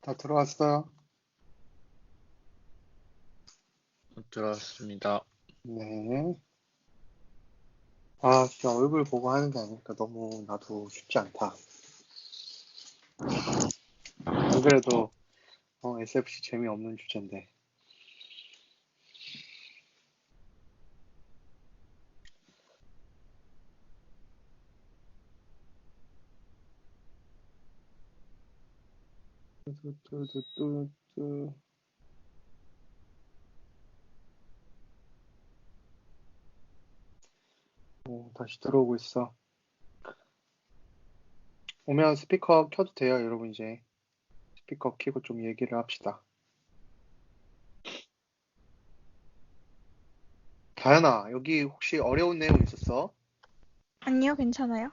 다 들어왔어요? 들어왔습니다. 네. 아, 진짜 얼굴 보고 하는 게 아니니까 너무 나도 쉽지 않다. 안 그래도 SFC 재미없는 주제인데. 뚜뚜뚜뚜뚜. 다시 들어오고 있어. 오면 스피커 켜도 돼요, 여러분 이제. 스피커 켜고 좀 얘기를 합시다. 다현아, 여기 혹시 어려운 내용 있었어? 아니요, 괜찮아요.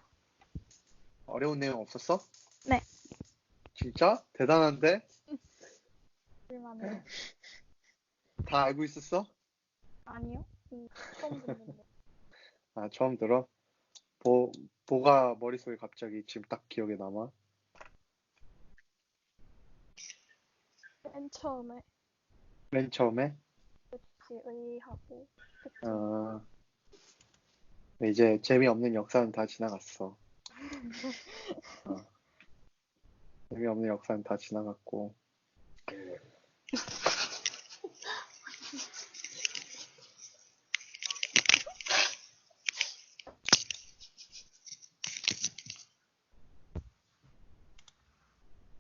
어려운 내용 없었어? 네. 진짜? 대단한데? 쓸만해요. 다 알고 있었어? 아니요? 처음 듣는데. 아, 처음 들어? 뭐가 머릿속에 갑자기 지금 딱 기억에 남아? 맨 처음에 맨 처음에? 의하고 그쵸. 어, 이제 재미없는 역사는 다 지나갔어. 어, 재미없는 역사는 다 지나갔고.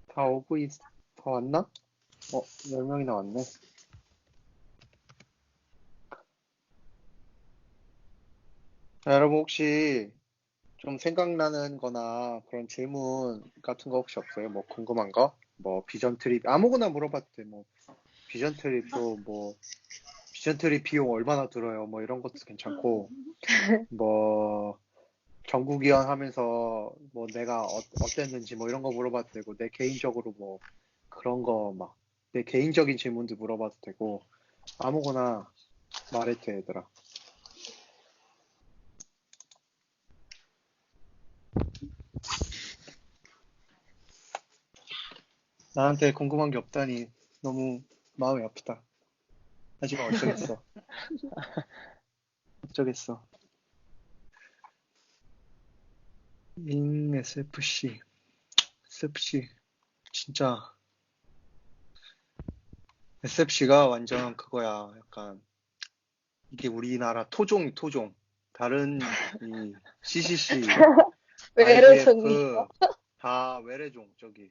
다 오고 다 왔나? 10명이나 왔네. 자, 여러분 혹시 좀 생각나는 거나 그런 질문 같은 거 혹시 없어요? 뭐 궁금한 거? 뭐 비전 트립, 아무거나 물어봐도 돼. 뭐 비전 트립도 뭐 비전 트립 비용 얼마나 들어요? 뭐 이런 것도 괜찮고, 뭐 전국위원 하면서 뭐 내가 어땠는지 뭐 이런 거 물어봐도 되고, 내 개인적으로 뭐 그런 거 막 내 개인적인 질문도 물어봐도 되고, 아무거나 말해도 돼, 얘들아. 나한테 궁금한 게 없다니 너무 마음이 아프다. 하지만 어쩌겠어. 어쩌겠어. SFC. SFC. 진짜. SFC가 완전 그거야. 약간 이게 우리나라 토종. 다른 이 CCC, 외래종이요. IVF 다 외래종. 저기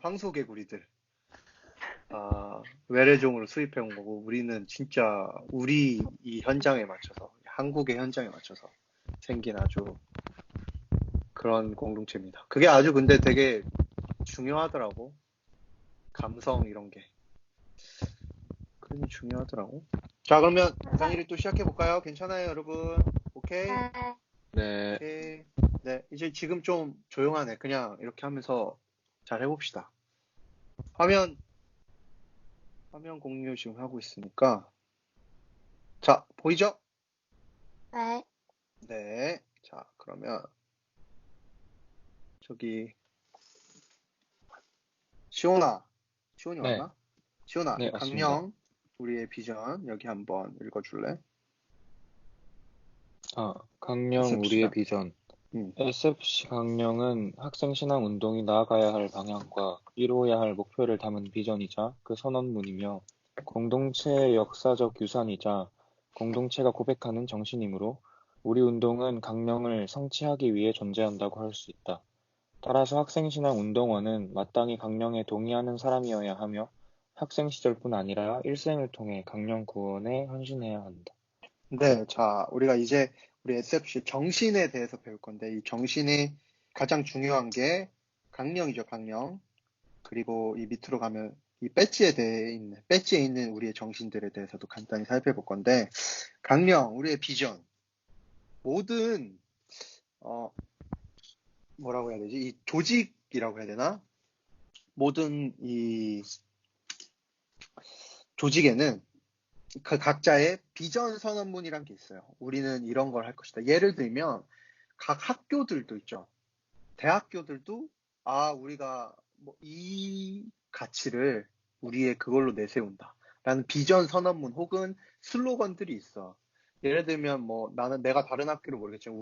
황소개구리들. 다 외래종으로 수입해 온 거고, 우리는 진짜 우리 이 현장에 맞춰서, 한국의 현장에 맞춰서 생긴 아주 그런 공동체입니다. 그게 아주 근데 되게 중요하더라고. 감성 이런 게. 그게 중요하더라고. 자, 그러면 이상일이 또 시작해볼까요? 괜찮아요, 여러분? 오케이? 네. 오케이. 네, 이제 지금 좀 조용하네. 그냥 이렇게 하면서 잘 해봅시다. 화면 공유 지금 하고 있으니까. 자, 보이죠? 네. 네. 자, 그러면 저기 시온이 네. 왔나? 시온아, 네, 이 맞습니다. 강령, 우리의 비전 여기 한번 읽어줄래? 강령 우리의 SFC다. 비전. 응. SFC 강령은 학생 신앙 운동이 나아가야 할 방향과 이루어야 할 목표를 담은 비전이자 그 선언문이며 공동체의 역사적 유산이자 공동체가 고백하는 정신이므로 우리 운동은 강령을 성취하기 위해 존재한다고 할 수 있다. 따라서 학생 신앙 운동원은 마땅히 강령에 동의하는 사람이어야 하며 학생 시절뿐 아니라 일생을 통해 강령 구원에 헌신해야 한다. 네, 자, 우리가 이제 우리 SFC 정신에 대해서 배울 건데, 이 정신이 가장 중요한 게 강령이죠, 강령. 그리고 이 밑으로 가면 이 배지에 있는 우리의 정신들에 대해서도 간단히 살펴볼 건데, 강령, 우리의 비전. 모든, 어, 뭐라고 해야 되지? 이 조직이라고 해야 되나? 모든 이 조직에는 그 각자의 비전 선언문이란 게 있어요. 우리는 이런 걸 할 것이다. 예를 들면 각 학교들도 있죠. 대학교들도 우리가 뭐 이 가치를 우리의 그걸로 내세운다. 라는 비전 선언문 혹은 슬로건들이 있어. 예를 들면 뭐 나는 내가 다른 학교를 모르겠지만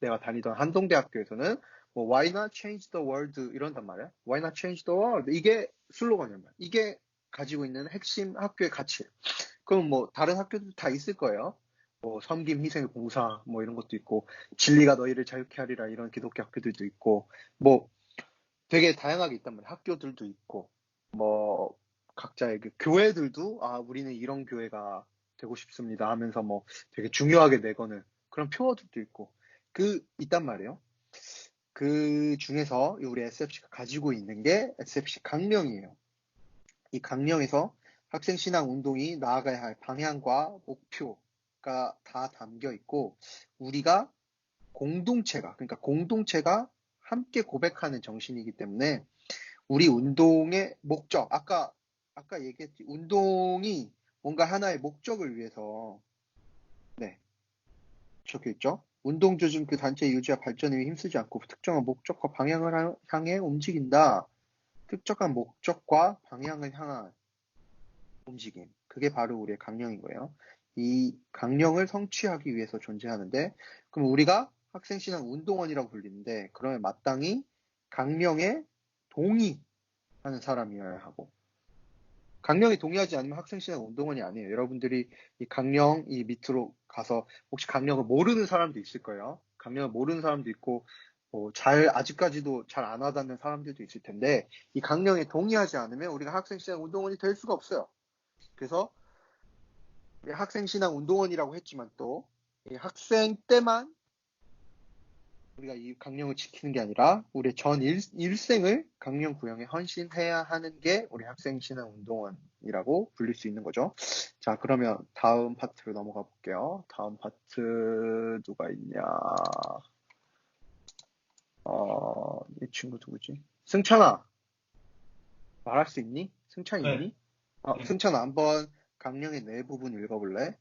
내가 다니던 한동대학교에서는 뭐 Why not change the world 이런단 말이야. Why not change the world 이게 슬로건이란 말이야. 이게 가지고 있는 핵심 학교의 가치. 그럼 뭐 다른 학교도 다 있을 거예요. 뭐 섬김, 희생, 봉사 뭐 이런 것도 있고 진리가 너희를 자유케 하리라 이런 기독교 학교들도 있고 뭐 되게 다양하게 있단 말이에요. 학교들도 있고 뭐 각자의 그 교회들도 우리는 이런 교회가 되고 싶습니다 하면서 뭐 되게 중요하게 내거는 그런 표어들도 있고 있단 말이에요. 그 중에서 우리 SFC가 가지고 있는 게 SFC 강령이에요. 이 강령에서 학생 신앙 운동이 나아가야 할 방향과 목표가 다 담겨 있고 우리가 그러니까 공동체가 함께 고백하는 정신이기 때문에 우리 운동의 목적, 아까 얘기했지, 운동이 뭔가 하나의 목적을 위해서, 네, 적혀 있죠. 운동 중그 단체 유지와 발전에 위해 힘쓰지 않고 특정한 목적과 방향을 향해 움직인다. 특정한 목적과 방향을 향한 움직임. 그게 바로 우리의 강령인 거예요. 이 강령을 성취하기 위해서 존재하는데, 그럼 우리가 학생신앙 운동원이라고 불리는데, 그러면 마땅히 강령에 동의하는 사람이어야 하고, 강령에 동의하지 않으면 학생신앙 운동원이 아니에요. 여러분들이 이 강령 이 밑으로 가서 혹시 강령을 모르는 사람도 있을 거예요. 강령을 모르는 사람도 있고, 아직까지도 잘 안 와닿는 사람들도 있을 텐데, 이 강령에 동의하지 않으면 우리가 학생신앙 운동원이 될 수가 없어요. 그래서 학생신앙 운동원이라고 했지만 또 학생 때만 우리가 이 강령을 지키는 게 아니라 우리의 전 일생을 강령 구형에 헌신해야 하는 게 우리 학생신앙 운동원이라고 불릴 수 있는 거죠. 자, 그러면 다음 파트로 넘어가 볼게요. 다음 파트 누가 있냐? 이 친구 누구지? 승찬아, 말할 수 있니? 승찬 네, 있니? 승찬아, 한번 강령의 네 부분 읽어볼래?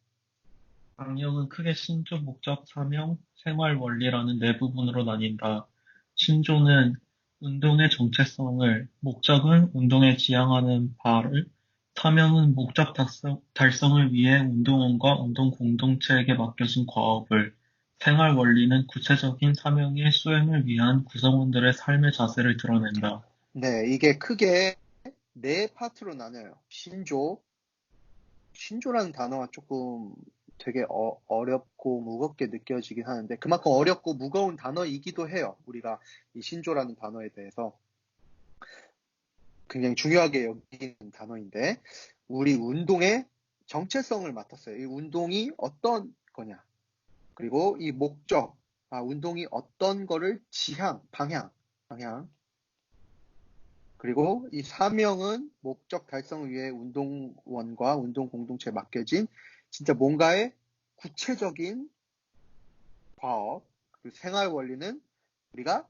강령은 크게 신조, 목적, 사명, 생활 원리라는 네 부분으로 나뉜다. 신조는 운동의 정체성을, 목적은 운동에 지향하는 바를, 사명은 목적 달성을 위해 운동원과 운동 공동체에게 맡겨진 과업을, 생활 원리는 구체적인 사명의 수행을 위한 구성원들의 삶의 자세를 드러낸다. 네, 이게 크게 네 파트로 나눠요. 신조라는 단어가 조금 되게 어렵고 무겁게 느껴지긴 하는데 그만큼 어렵고 무거운 단어이기도 해요. 우리가 이 신조라는 단어에 대해서 굉장히 중요하게 여기는 단어인데 우리 운동의 정체성을 맡았어요. 이 운동이 어떤 거냐. 그리고 이 목적, 운동이 어떤 거를 방향. 그리고 이 사명은 목적 달성을 위해 운동원과 운동 공동체에 맡겨진 진짜 뭔가의 구체적인 과업, 그 생활 원리는 우리가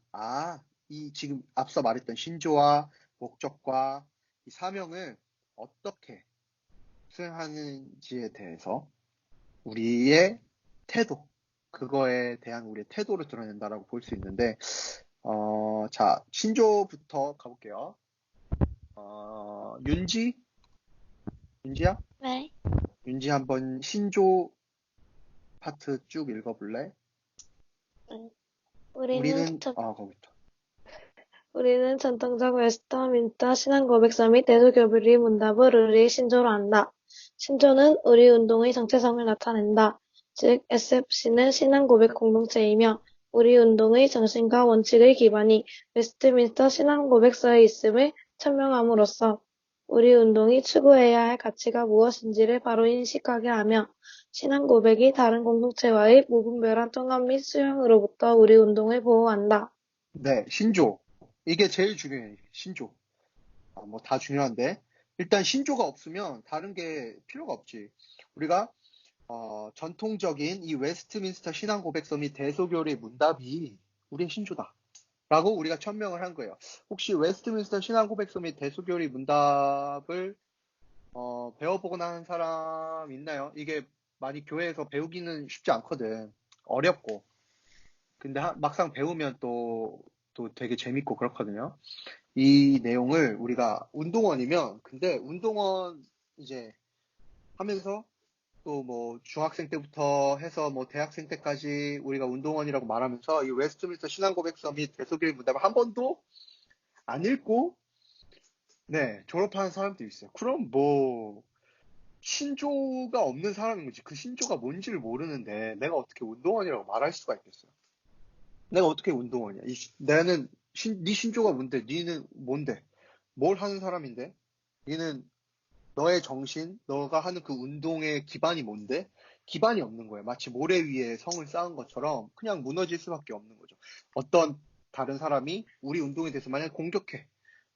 이 지금 앞서 말했던 신조와 목적과 이 사명을 어떻게 수행하는지에 대해서 우리의 태도, 그거에 대한 우리의 태도를 드러낸다라고 볼 수 있는데, 자, 신조부터 가볼게요. 윤지야? 네. 윤지 한번 신조 파트 쭉 읽어볼래? 우리는 거기부터. 우리는 전통적 웨스터민스터 신앙 고백서 및 대소교리 문답을 우리의 신조로 한다. 신조는 우리 운동의 정체성을 나타낸다. 즉, SFC는 신앙 고백 공동체이며 우리 운동의 정신과 원칙의 기반이 웨스트민스터 신앙 고백서에 있음을 천명함으로써 우리 운동이 추구해야 할 가치가 무엇인지를 바로 인식하게 하며 신앙 고백이 다른 공동체와의 무분별한 통합 및 수용으로부터 우리 운동을 보호한다. 네, 신조. 이게 제일 중요해, 신조. 뭐 다 중요한데. 일단 신조가 없으면 다른 게 필요가 없지. 우리가 전통적인 이 웨스트민스터 신앙 고백서 및 대소교리의 문답이 우리의 신조다. 라고 우리가 천명을 한 거예요. 혹시 웨스트민스터 신앙 고백서 및 대소교리 문답을 배워보거나 하는 사람 있나요? 이게 많이 교회에서 배우기는 쉽지 않거든. 어렵고. 근데 막상 배우면 또 되게 재밌고 그렇거든요. 이 내용을 우리가 운동원이면, 근데 운동원 이제 하면서 또 뭐 중학생 때부터 해서 뭐 대학생 때까지 우리가 운동원이라고 말하면서 이 웨스트민스터 신앙고백서 및 대소교의 문답을 한 번도 안 읽고 네 졸업하는 사람도 있어요. 그럼 뭐 신조가 없는 사람인 거지. 그 신조가 뭔지를 모르는데 내가 어떻게 운동원이라고 말할 수가 있겠어요? 내가 어떻게 운동원이야? 나는 네 신조가 뭔데? 니는 뭔데? 뭘 하는 사람인데? 니는 너의 정신, 너가 하는 그 운동의 기반이 뭔데? 기반이 없는 거예요. 마치 모래 위에 성을 쌓은 것처럼 그냥 무너질 수밖에 없는 거죠. 어떤 다른 사람이 우리 운동에 대해서 만약 공격해.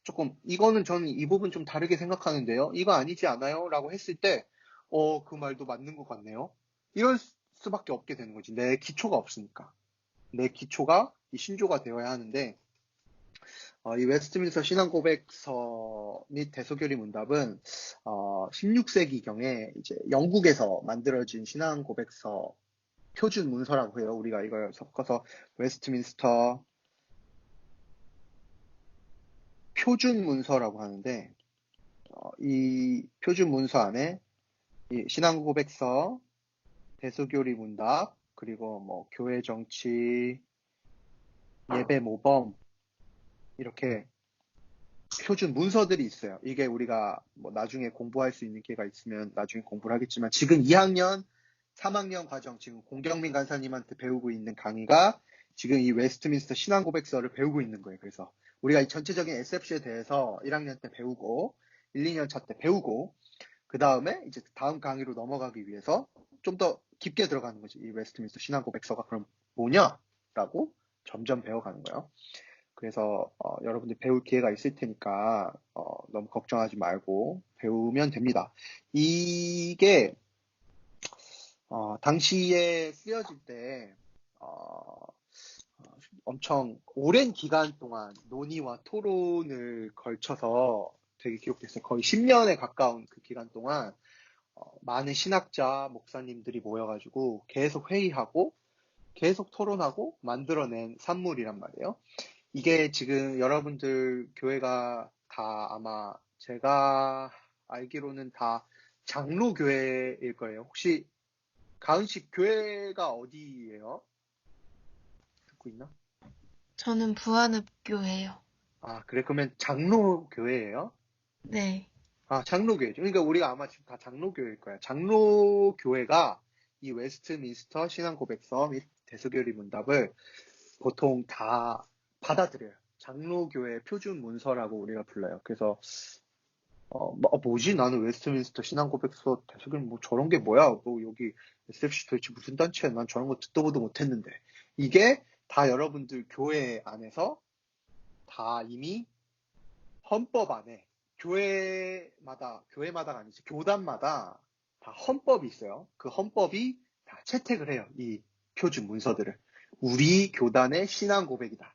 조금, 이거는 저는 이 부분 좀 다르게 생각하는데요. 이거 아니지 않아요? 라고 했을 때, 그 말도 맞는 것 같네요. 이럴 수밖에 없게 되는 거지. 내 기초가 없으니까. 내 기초가 이 신조가 되어야 하는데, 이 웨스트민스터 신앙고백서 및 대소교리 문답은 16세기경에 이제 영국에서 만들어진 신앙고백서 표준 문서라고 해요. 우리가 이걸 섞어서 웨스트민스터 표준 문서라고 하는데 이 표준 문서 안에 이 신앙고백서, 대소교리 문답, 그리고 뭐 교회 정치, 예배 모범 이렇게 표준 문서들이 있어요. 이게 우리가 뭐 나중에 공부할 수 있는 기회가 있으면 나중에 공부를 하겠지만 지금 2학년, 3학년 과정 지금 공경민 간사님한테 배우고 있는 강의가 지금 이 웨스트민스터 신앙고백서를 배우고 있는 거예요. 그래서 우리가 이 전체적인 SFC에 대해서 1학년 때 배우고 1, 2년 차 때 배우고 그 다음에 이제 다음 강의로 넘어가기 위해서 좀 더 깊게 들어가는 거지. 이 웨스트민스터 신앙고백서가 그럼 뭐냐라고 점점 배워가는 거예요. 그래서 여러분들 배울 기회가 있을 테니까 너무 걱정하지 말고 배우면 됩니다. 이게 당시에 쓰여질 때 엄청 오랜 기간 동안 논의와 토론을 걸쳐서 되게 기록됐어요. 거의 10년에 가까운 그 기간 동안 많은 신학자, 목사님들이 모여가지고 계속 회의하고 계속 토론하고 만들어낸 산물이란 말이에요. 이게 지금 여러분들 교회가 다 아마 제가 알기로는 다 장로교회일 거예요. 혹시 가은씨 교회가 어디예요? 듣고 있나? 저는 부안읍교회요. 그래. 그러면 장로교회예요? 네. 장로교회죠. 그러니까 우리가 아마 지금 다 장로교회일 거야. 장로교회가 이 웨스트민스터 신앙고백서 및 대소교리 문답을 보통 다 받아들여요. 장로교회 표준 문서라고 우리가 불러요. 그래서 뭐지? 나는 웨스트민스터 신앙고백서 대소교리 뭐 저런 게 뭐야? 뭐 여기 SFC 도대체 무슨 단체야? 난 저런 거 듣도 보도 못했는데 이게 다 여러분들 교회 안에서 다 이미 헌법 안에 교회마다가 아니지 교단마다 다 헌법이 있어요. 그 헌법이 다 채택을 해요. 이 표준 문서들을. 우리 교단의 신앙 고백이다.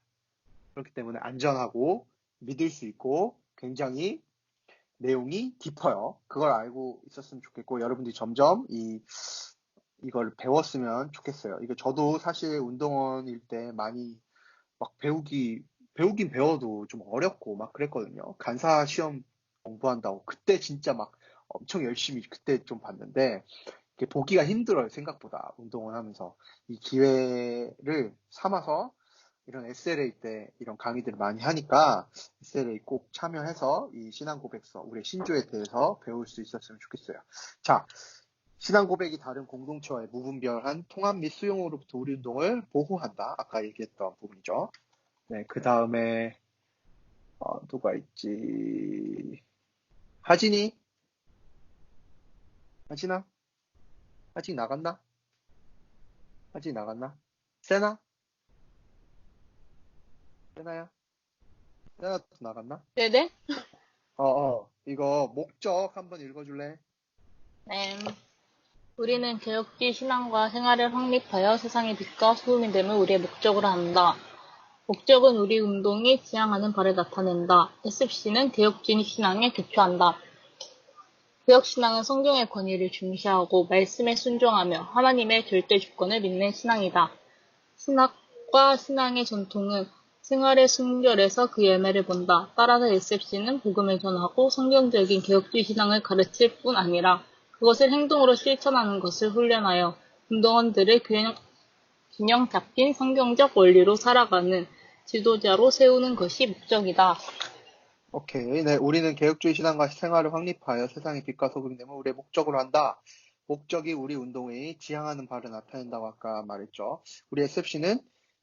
그렇기 때문에 안전하고 믿을 수 있고 굉장히 내용이 깊어요. 그걸 알고 있었으면 좋겠고 여러분들이 점점 이걸 배웠으면 좋겠어요. 이거 저도 사실 운동원일 때 많이 막 배우긴 배워도 좀 어렵고 막 그랬거든요. 간사 시험 공부한다고. 그때 진짜 막 엄청 열심히 그때 좀 봤는데 이게 보기가 힘들어요. 생각보다 운동을 하면서. 이 기회를 삼아서 이런 SLA 때 이런 강의들을 많이 하니까 SLA 꼭 참여해서 이 신앙고백서, 우리의 신조에 대해서 배울 수 있었으면 좋겠어요. 자, 신앙고백이 다른 공동체와의 무분별한 통합 및 수용으로부터 우리 운동을 보호한다. 아까 얘기했던 부분이죠. 네, 그 다음에 누가 있지? 하진이? 하진아? 아직 나갔나? 아직 나갔나? 세나? 세나야? 세나 나갔나? 네네. 이거 목적 한번 읽어줄래? 네. 우리는 개혁주의 신앙과 생활을 확립하여 세상의 빛과 소금이 됨을 우리의 목적으로 한다. 목적은 우리 운동이 지향하는 바를 나타낸다. SFC는 개혁주의 신앙에 기초한다. 개혁신앙은 성경의 권위를 중시하고 말씀에 순종하며 하나님의 절대 주권을 믿는 신앙이다. 신학과 신앙의 전통은 생활의 순결에서 그 열매를 본다. 따라서 SFC는 복음을 전하고 성경적인 개혁주의 신앙을 가르칠 뿐 아니라 그것을 행동으로 실천하는 것을 훈련하여 운동원들을 균형 잡힌 성경적 원리로 살아가는 지도자로 세우는 것이 목적이다. 오케이. 네, 우리는 개혁주의 신앙과 생활을 확립하여 세상의 빛과 소금이 되면 우리의 목적으로 한다. 목적이 우리 운동의 지향하는 바를 나타낸다고 아까 말했죠. 우리 SFC는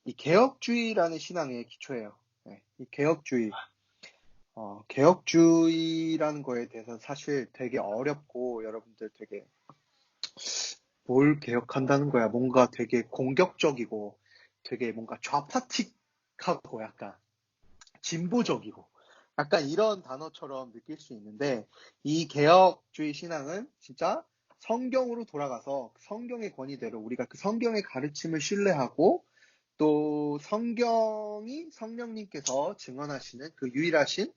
이 개혁주의라는 신앙의 기초예요. 네, 이 개혁주의라는 거에 대해서 사실 되게 어렵고 여러분들 되게 뭘 개혁한다는 거야. 뭔가 되게 공격적이고 되게 뭔가 좌파틱하고 약간 진보적이고 약간 이런 단어처럼 느낄 수 있는데 이 개혁주의 신앙은 진짜 성경으로 돌아가서 성경의 권위대로 우리가 그 성경의 가르침을 신뢰하고 또 성경이 성령님께서 증언하시는 그 유일하신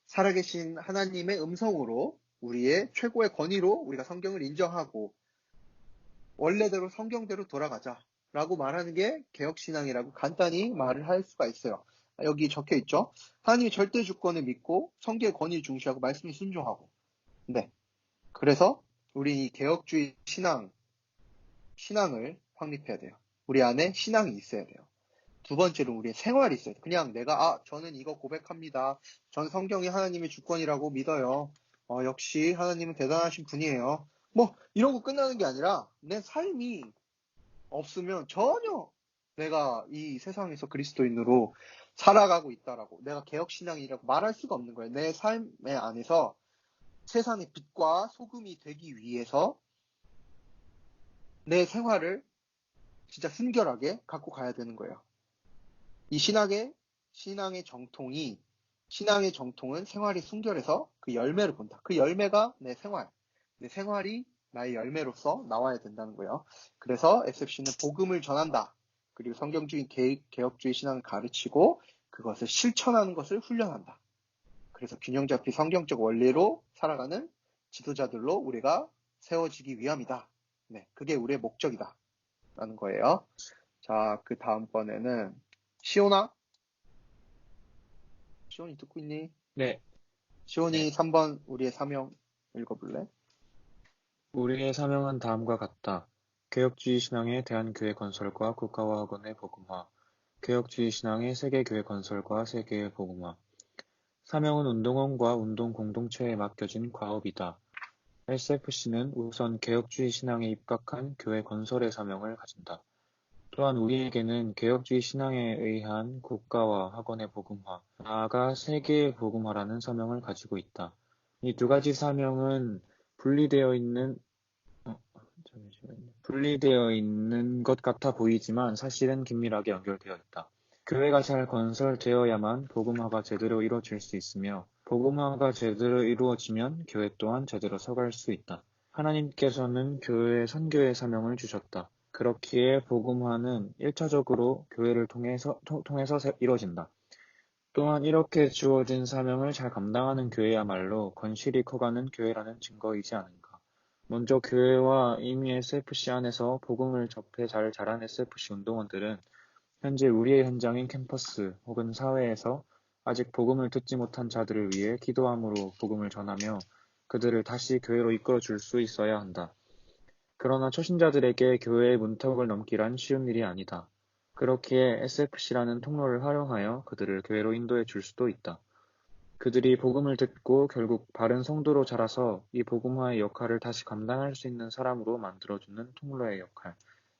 살아계신 하나님의 음성으로 우리의 최고의 권위로 우리가 성경을 인정하고 원래대로 성경대로 돌아가자 라고 말하는 게 개혁신앙이라고 간단히 말을 할 수가 있어요. 여기 적혀 있죠. 하나님이 절대 주권을 믿고 성경의 권위를 중시하고 말씀에 순종하고. 네. 그래서 우리 이 개혁주의 신앙을 확립해야 돼요. 우리 안에 신앙이 있어야 돼요. 두 번째로 우리의 생활이 있어야 돼요. 그냥 내가 저는 이거 고백합니다. 전 성경이 하나님의 주권이라고 믿어요. 역시 하나님은 대단하신 분이에요. 뭐 이런 거 끝나는 게 아니라 내 삶이 없으면 전혀 내가 이 세상에서 그리스도인으로 살아가고 있다라고 내가 개혁신앙이라고 말할 수가 없는 거예요. 내 삶의 안에서 세상의 빛과 소금이 되기 위해서 내 생활을 진짜 순결하게 갖고 가야 되는 거예요. 이 신앙의 정통은 생활이 순결해서 그 열매를 본다. 그 열매가 내 생활이 나의 열매로서 나와야 된다는 거예요. 그래서 SFC는 복음을 전한다. 그리고 성경주의 개혁주의 신앙을 가르치고 그것을 실천하는 것을 훈련한다. 그래서 균형 잡힌 성경적 원리로 살아가는 지도자들로 우리가 세워지기 위함이다. 네, 그게 우리의 목적이다. 라는 거예요. 자, 그 다음번에는 시온이 듣고 있니? 네. 시온이 3번 우리의 사명 읽어볼래? 우리의 사명은 다음과 같다. 개혁주의 신앙의 대한교회 건설과 국가와 학원의 복음화, 개혁주의 신앙의 세계교회 건설과 세계의 복음화. 사명은 운동원과 운동 공동체에 맡겨진 과업이다. SFC는 우선 개혁주의 신앙에 입각한 교회 건설의 사명을 가진다. 또한 우리에게는 개혁주의 신앙에 의한 국가와 학원의 복음화, 나아가 세계의 복음화라는 사명을 가지고 있다. 이 두 가지 사명은 분리되어 있는 것 같아 보이지만 사실은 긴밀하게 연결되어 있다. 교회가 잘 건설되어야만 복음화가 제대로 이루어질 수 있으며 복음화가 제대로 이루어지면 교회 또한 제대로 서갈 수 있다. 하나님께서는 교회에 선교의 사명을 주셨다. 그렇기에 복음화는 1차적으로 교회를 통해서 이루어진다. 또한 이렇게 주어진 사명을 잘 감당하는 교회야말로 건실히 커가는 교회라는 증거이지 않은가. 먼저 교회와 이미 SFC 안에서 복음을 접해 잘 자란 SFC 운동원들은 현재 우리의 현장인 캠퍼스 혹은 사회에서 아직 복음을 듣지 못한 자들을 위해 기도함으로 복음을 전하며 그들을 다시 교회로 이끌어 줄 수 있어야 한다. 그러나 초신자들에게 교회의 문턱을 넘기란 쉬운 일이 아니다. 그렇기에 SFC라는 통로를 활용하여 그들을 교회로 인도해 줄 수도 있다. 그들이 복음을 듣고 결국 바른 성도로 자라서 이 복음화의 역할을 다시 감당할 수 있는 사람으로 만들어주는 통로의 역할.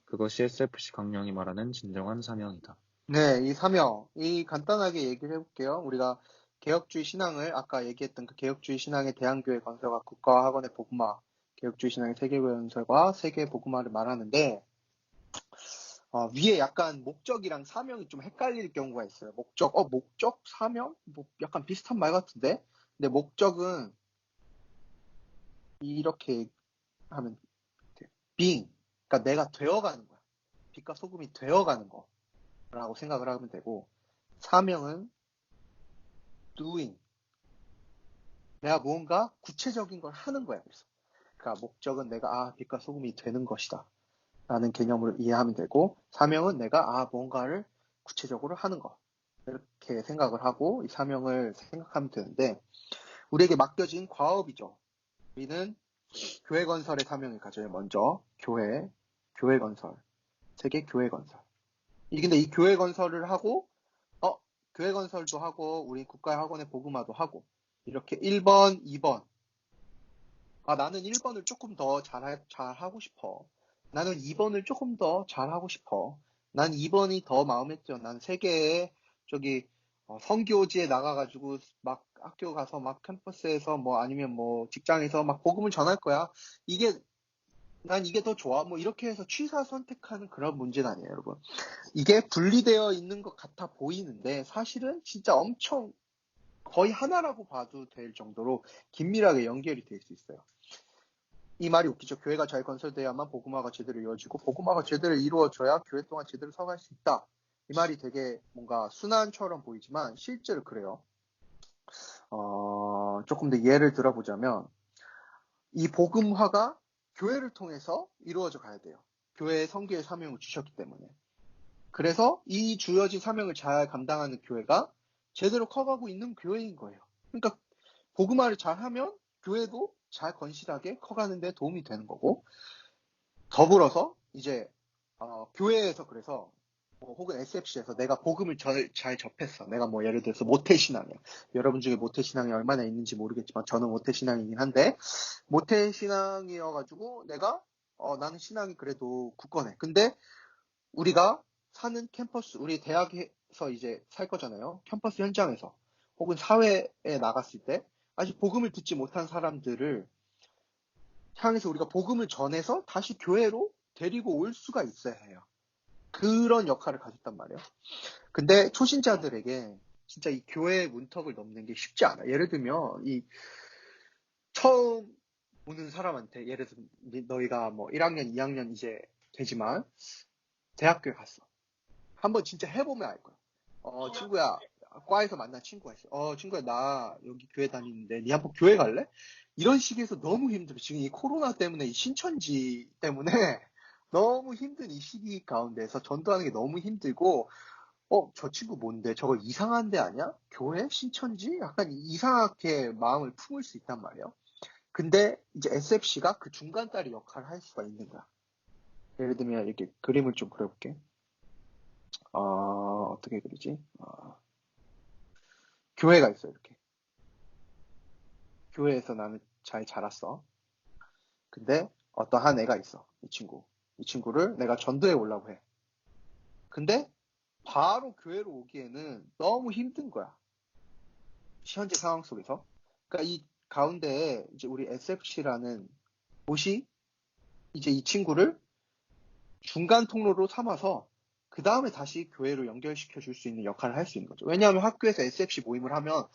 그것이 SFC 강령이 말하는 진정한 사명이다. 네, 이 사명, 간단하게 얘기를 해볼게요. 우리가 개혁주의 신앙을 아까 얘기했던 그 개혁주의 신앙의 대한교회 건설과 국가와 학원의 복음화, 개혁주의 신앙의 세계교회 건설과 세계의 복음화를 말하는데 위에 약간 목적이랑 사명이 좀 헷갈릴 경우가 있어요. 목적, 사명? 뭐 약간 비슷한 말 같은데? 근데 목적은 이렇게 하면 돼요. being, 그러니까 내가 되어가는 거야. 빛과 소금이 되어가는 거라고 생각을 하면 되고, 사명은 doing, 내가 무언가 구체적인 걸 하는 거야. 그래서 그러니까 목적은 내가 빛과 소금이 되는 것이다 라는 개념으로 이해하면 되고, 사명은 내가 무언가를 구체적으로 하는 거. 이렇게 생각을 하고 이 사명을 생각하면 되는데 우리에게 맡겨진 과업이죠. 우리는 교회 건설의 사명을 가져요. 먼저 교회 건설, 세계 교회 건설. 근데 이 교회 건설을 하고 교회 건설도 하고 우리 국가학원의 복음화도 하고 이렇게 1번, 2번. 나는 1번을 조금 더 잘하고 싶어. 나는 2번을 조금 더 잘하고 싶어. 난 2번이 더 마음에 들어. 난 세계에 선교지에 나가가지고 막 학교 가서 막 캠퍼스에서 아니면 직장에서 막 복음을 전할 거야. 난 이게 더 좋아. 이렇게 해서 취사 선택하는 그런 문제는 아니에요, 여러분. 이게 분리되어 있는 것 같아 보이는데 사실은 진짜 엄청 거의 하나라고 봐도 될 정도로 긴밀하게 연결이 될 수 있어요. 이 말이 웃기죠. 교회가 잘 건설돼야만 복음화가 제대로 이루어지고 복음화가 제대로 이루어져야 교회 동안 제대로 서갈 수 있다. 이 말이 되게 뭔가 순환처럼 보이지만 실제로 그래요. 조금 더 예를 들어보자면 이 복음화가 교회를 통해서 이루어져 가야 돼요. 교회에 선교의 사명을 주셨기 때문에. 그래서 이 주어진 사명을 잘 감당하는 교회가 제대로 커가고 있는 교회인 거예요. 그러니까 복음화를 잘하면 교회도 잘 건실하게 커가는 데 도움이 되는 거고 더불어서 이제 교회에서 그래서 혹은 SFC에서 내가 복음을 잘 접했어. 내가 예를 들어서 모태신앙이야. 여러분 중에 모태신앙이 얼마나 있는지 모르겠지만 저는 모태신앙이긴 한데 모태신앙이어가지고 내가 나는 신앙이 그래도 굳건해. 근데 우리가 사는 캠퍼스, 우리 대학에서 이제 살 거잖아요. 캠퍼스 현장에서 혹은 사회에 나갔을 때 아직 복음을 듣지 못한 사람들을 향해서 우리가 복음을 전해서 다시 교회로 데리고 올 수가 있어야 해요. 그런 역할을 가졌단 말이에요. 근데 초신자들에게 진짜 이 교회의 문턱을 넘는 게 쉽지 않아. 예를 들면 처음 오는 사람한테 예를 들어 너희가 1학년, 2학년 이제 되지만 대학교에 갔어. 한번 진짜 해보면 알 거야. 친구야, 과에서 만난 친구가 있어. 친구야, 나 여기 교회 다니는데 니 한번 교회 갈래? 이런 식에서 너무 힘들어. 지금 이 코로나 때문에 이 신천지 때문에 너무 힘든 이 시기 가운데서 전도하는 게 너무 힘들고 저 친구 뭔데? 저거 이상한 데 아니야? 교회? 신천지? 약간 이상하게 마음을 품을 수 있단 말이에요. 근데 이제 SFC가 그 중간다리 역할을 할 수가 있는 거야. 예를 들면 이렇게 그림을 좀 그려볼게. 어떻게 그리지? 교회가 있어, 이렇게. 교회에서 나는 잘 자랐어. 근데 어떠한 애가 있어, 이 친구. 이 친구를 내가 전도해 오려고 해. 근데 바로 교회로 오기에는 너무 힘든 거야. 현재 상황 속에서. 그러니까 이 가운데에 이제 우리 SFC라는 곳이 이제 이 친구를 중간 통로로 삼아서 그 다음에 다시 교회로 연결시켜 줄 수 있는 역할을 할 수 있는 거죠. 왜냐하면 학교에서 SFC 모임을 하면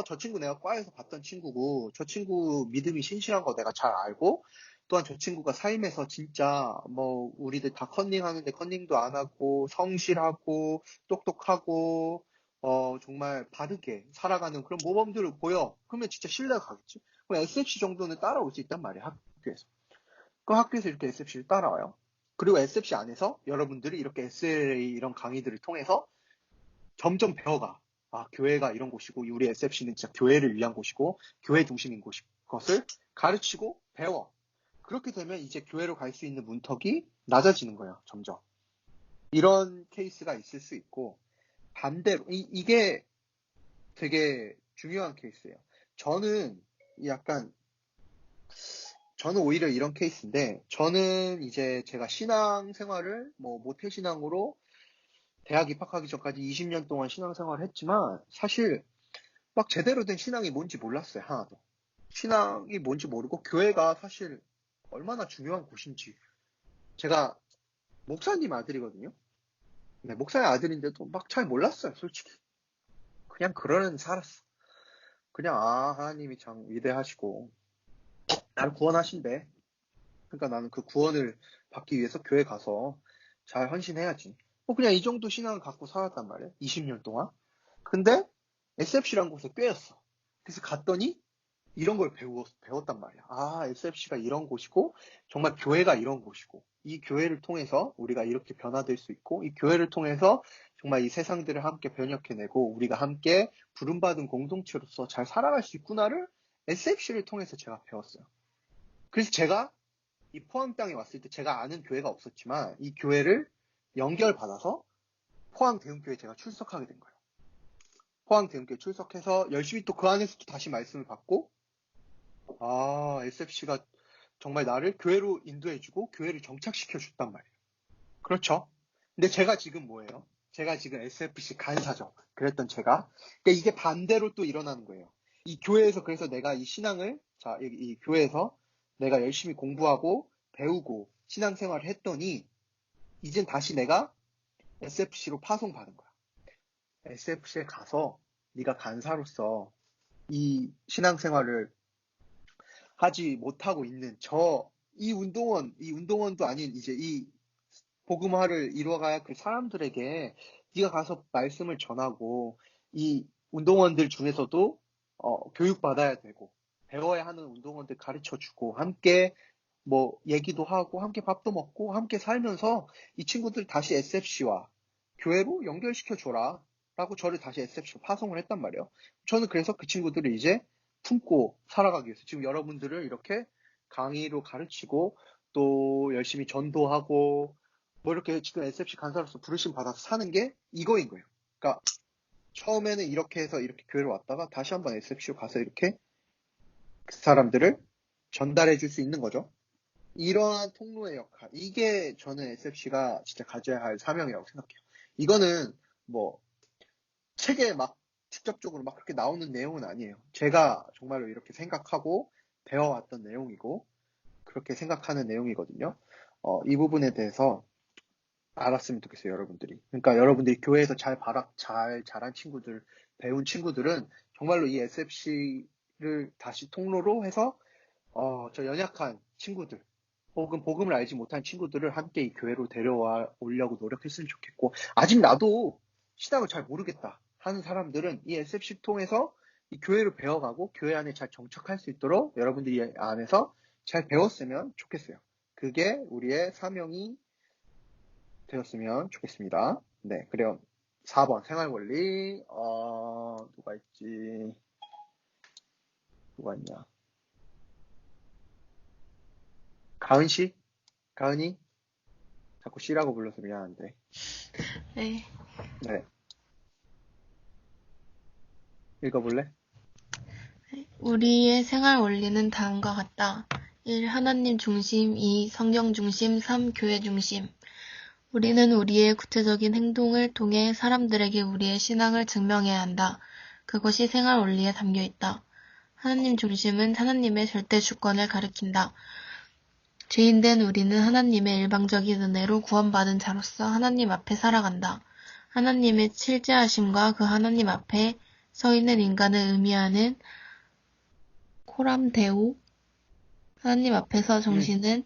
저 친구 내가 과에서 봤던 친구고 저 친구 믿음이 신실한 거 내가 잘 알고 또한 저 친구가 삶에서 진짜 우리들 다 컨닝하는데 컨닝도 안 하고 성실하고 똑똑하고 정말 바르게 살아가는 그런 모범들을 보여. 그러면 진짜 신뢰가 가겠지. 그럼 SFC 정도는 따라올 수 있단 말이야, 학교에서. 그 학교에서 이렇게 SFC를 따라와요. 그리고 SFC 안에서 여러분들이 이렇게 SLA 이런 강의들을 통해서 점점 배워가. 교회가 이런 곳이고 우리 SFC는 진짜 교회를 위한 곳이고 교회 중심인 것을 가르치고 배워. 그렇게 되면 이제 교회로 갈 수 있는 문턱이 낮아지는 거예요. 점점. 이런 케이스가 있을 수 있고 반대로 이게 되게 중요한 케이스예요. 저는 오히려 이런 케이스인데 저는 이제 제가 신앙 생활을 모태신앙으로 대학 입학하기 전까지 20년 동안 신앙 생활을 했지만 사실 막 제대로 된 신앙이 뭔지 몰랐어요. 하나도. 신앙이 뭔지 모르고 교회가 사실 얼마나 중요한 곳인지. 제가 목사님 아들이거든요. 네, 목사의 아들인데도 막 잘 몰랐어요. 솔직히. 그냥 그러는 살았어. 그냥 하나님이 참 위대하시고 나를 구원하신대. 그러니까 나는 그 구원을 받기 위해서 교회 가서 잘 헌신해야지. 그냥 이 정도 신앙을 갖고 살았단 말이에요. 20년 동안. 근데 SFC라는 곳에 꿰었어. 그래서 갔더니 이런 걸 배웠단 말이야. SFC가 이런 곳이고 정말 교회가 이런 곳이고 이 교회를 통해서 우리가 이렇게 변화될 수 있고 이 교회를 통해서 정말 이 세상들을 함께 변혁해내고 우리가 함께 부름받은 공동체로서 잘 살아갈 수 있구나를 SFC를 통해서 제가 배웠어요. 그래서 제가 이 포항 땅에 왔을 때 제가 아는 교회가 없었지만 이 교회를 연결받아서 포항 대흥교회에 제가 출석하게 된 거예요. 포항 대흥교회 출석해서 열심히 또 그 안에서도 다시 말씀을 받고 SFC가 정말 나를 교회로 인도해주고 교회를 정착시켜줬단 말이에요. 그렇죠? 근데 제가 지금 뭐예요? 제가 지금 SFC 간사죠. 그랬던 제가. 그러니까 이게 반대로 또 일어나는 거예요. 이 교회에서 그래서 내가 이 신앙을 이 교회에서 내가 열심히 공부하고 배우고 신앙생활을 했더니 이젠 다시 내가 SFC로 파송받은 거야. SFC에 가서 네가 간사로서 이 신앙생활을 하지 못하고 있는 이 운동원도 아닌 이제 이 복음화를 이루어가야 그 사람들에게 네가 가서 말씀을 전하고 이 운동원들 중에서도 교육받아야 되고 배워야 하는 운동원들 가르쳐주고 함께 뭐 얘기도 하고 함께 밥도 먹고 함께 살면서 이 친구들 다시 SFC와 교회로 연결시켜줘라 라고 저를 다시 SFC로 파송을 했단 말이에요. 저는 그래서 그 친구들을 이제 품고 살아가기 위해서 지금 여러분들을 이렇게 강의로 가르치고 또 열심히 전도하고 뭐 이렇게 지금 SFC 간사로서 부르심 받아서 사는 게 이거인 거예요. 그러니까 처음에는 이렇게 해서 이렇게 교회로 왔다가 다시 한번 SFC로 가서 이렇게 그 사람들을 전달해 줄 수 있는 거죠. 이러한 통로의 역할, 이게 저는 SFC가 진짜 가져야 할 사명이라고 생각해요. 이거는 뭐 책에 막 직접적으로 막 그렇게 나오는 내용은 아니에요. 제가 정말로 이렇게 생각하고 배워왔던 내용이고 그렇게 생각하는 내용이거든요. 이 부분에 대해서 알았으면 좋겠어요, 여러분들이. 그러니까 여러분들이 교회에서 잘 자란 친구들, 배운 친구들은 정말로 이 SFC를 다시 통로로 해서 저 연약한 친구들 혹은 복음을 알지 못한 친구들을 함께 이 교회로 데려와 오려고 노력했으면 좋겠고, 아직 나도 신앙을 잘 모르겠다 하는 사람들은 이 SFC 통해서 이 교회를 배워가고 교회 안에 잘 정착할 수 있도록 여러분들이 이 안에서 잘 배웠으면 좋겠어요. 그게 우리의 사명이 되었으면 좋겠습니다. 네, 그래요. 4번 생활원리. 누가 있지? 누가 있냐? 가은 씨? 가은이? 자꾸 씨라고 불러서 미안한데. 네. 네. 읽어볼래? 우리의 생활 원리는 다음과 같다. 1. 하나님 중심. 2. 성경 중심. 3. 교회 중심. 우리는 우리의 구체적인 행동을 통해 사람들에게 우리의 신앙을 증명해야 한다. 그것이 생활 원리에 담겨 있다. 하나님 중심은 하나님의 절대 주권을 가리킨다. 죄인된 우리는 하나님의 일방적인 은혜로 구원받은 자로서 하나님 앞에 살아간다. 하나님의 실제하심과 그 하나님 앞에 서 있는 인간을 의미하는 코람데오, 하나님 앞에서 정신은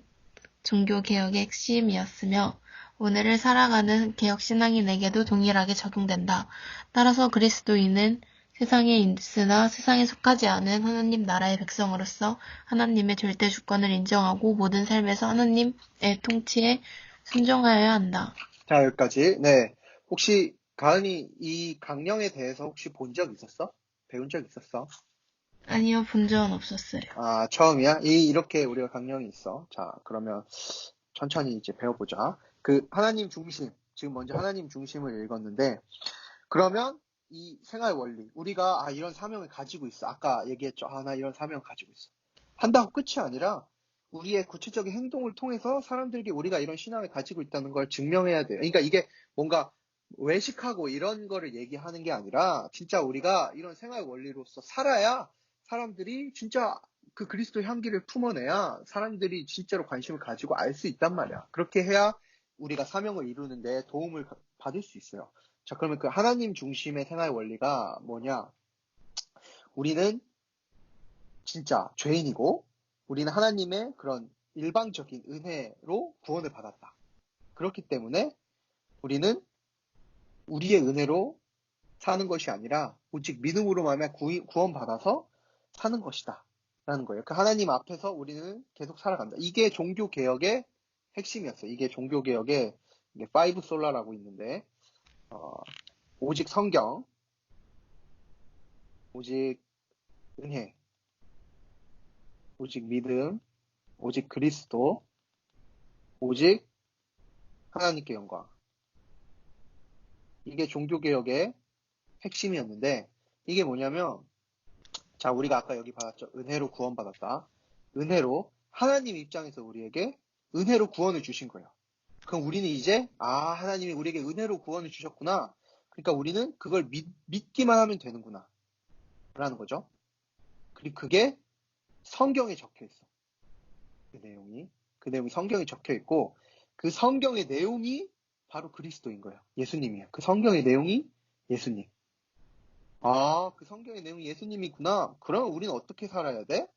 종교개혁의 핵심이었으며 오늘을 살아가는 개혁신앙인에게도 동일하게 적용된다. 따라서 그리스도인은 세상에 있으나 세상에 속하지 않은 하나님 나라의 백성으로서 하나님의 절대 주권을 인정하고 모든 삶에서 하나님의 통치에 순종하여야 한다. 자, 여기까지. 네. 혹시 가은이 이 강령에 대해서 혹시 본 적 있었어? 배운 적 있었어? 아니요, 본 적은 없었어요. 처음이야? 이렇게 우리가 강령이 있어. 자, 그러면 천천히 이제 배워보자. 그 하나님 중심, 지금 먼저 하나님 중심을 읽었는데, 그러면 이 생활 원리, 우리가 이런 사명을 가지고 있어. 아까 얘기했죠. 나 이런 사명을 가지고 있어. 한다고 끝이 아니라 우리의 구체적인 행동을 통해서 사람들에게 우리가 이런 신앙을 가지고 있다는 걸 증명해야 돼요. 그러니까 이게 뭔가 외식하고 이런 거를 얘기하는 게 아니라 진짜 우리가 이런 생활 원리로서 살아야 사람들이 진짜 그 그리스도 향기를 품어내야 사람들이 진짜로 관심을 가지고 알 수 있단 말이야. 그렇게 해야 우리가 사명을 이루는데 도움을 받을 수 있어요. 자, 그러면 그 하나님 중심의 생활 원리가 뭐냐? 우리는 진짜 죄인이고 우리는 하나님의 그런 일방적인 은혜로 구원을 받았다. 그렇기 때문에 우리는 우리의 은혜로 사는 것이 아니라 오직 믿음으로 말미암아 구원받아서 사는 것이다 라는 거예요. 그 하나님 앞에서 우리는 계속 살아간다. 이게 종교개혁의 핵심이었어요. 이게 종교개혁의 5 솔라라고 있는데 어, 오직 성경, 오직 은혜, 오직 믿음, 오직 그리스도, 오직 하나님께 영광. 이게 종교개혁의 핵심이었는데, 이게 뭐냐면, 자, 우리가 아까 여기 봤죠. 은혜로 구원받았다. 은혜로 하나님 입장에서 우리에게 은혜로 구원을 주신 거예요. 그럼 우리는 이제 하나님이 우리에게 은혜로 구원을 주셨구나. 그러니까 우리는 그걸 믿기만 하면 되는구나 라는 거죠. 그리고 그게 성경에 적혀 있어. 그 내용이 성경에 적혀 있고, 그 성경의 내용이 바로 그리스도인 거예요. 예수님이에요. 그 성경의 내용이 예수님. 그 성경의 내용이 예수님이구나. 그러면 우리는 어떻게 살아야 돼?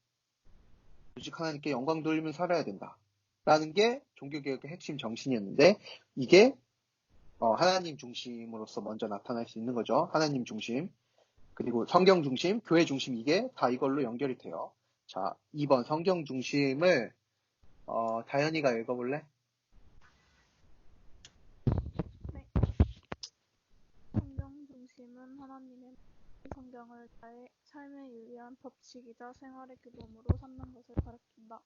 오직 하나님께 영광 돌리며 살아야 된다. 라는 게 종교개혁의 핵심 정신이었는데, 이게 하나님 중심으로서 먼저 나타날 수 있는 거죠. 하나님 중심, 그리고 성경 중심, 교회 중심, 이게 다 이걸로 연결이 돼요. 자, 2번 성경 중심을 다현이가 읽어볼래? 네. 성경 중심은 하나님의 성경을 나의 삶에 유리한 법칙이자 생활의 규범으로 삼는 것을 가리킨다.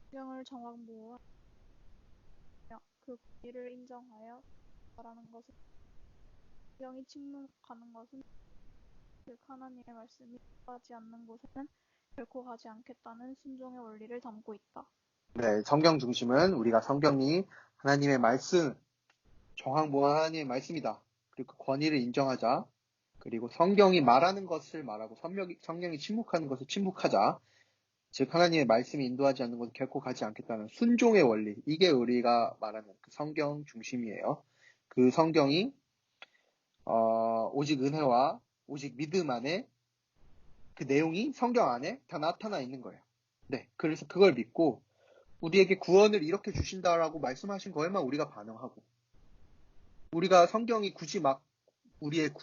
성경을 정확 모호하며 그 권위를 인정하여 말하는 것은, 성경이 침묵하는 것은, 즉 하나님의 말씀이 하지 않는 곳에는 결코 가지 않겠다는 순종의 원리를 담고 있다. 네, 성경 중심은 우리가 성경이 하나님의 말씀, 정확무한 하나님의 말씀이다. 그리고 그 권위를 인정하자. 그리고 성경이 말하는 것을 말하고 성경이 침묵하는 것을 침묵하자. 즉 하나님의 말씀이 인도하지 않는 것을 결코 가지 않겠다는 순종의 원리. 이게 우리가 말하는 그 성경 중심이에요. 그 성경이 오직 은혜와 오직 믿음 안에, 그 내용이 성경 안에 다 나타나 있는 거예요. 네, 그래서 그걸 믿고 우리에게 구원을 이렇게 주신다라고 말씀하신 거에만 우리가 반응하고, 우리가 성경이 굳이 막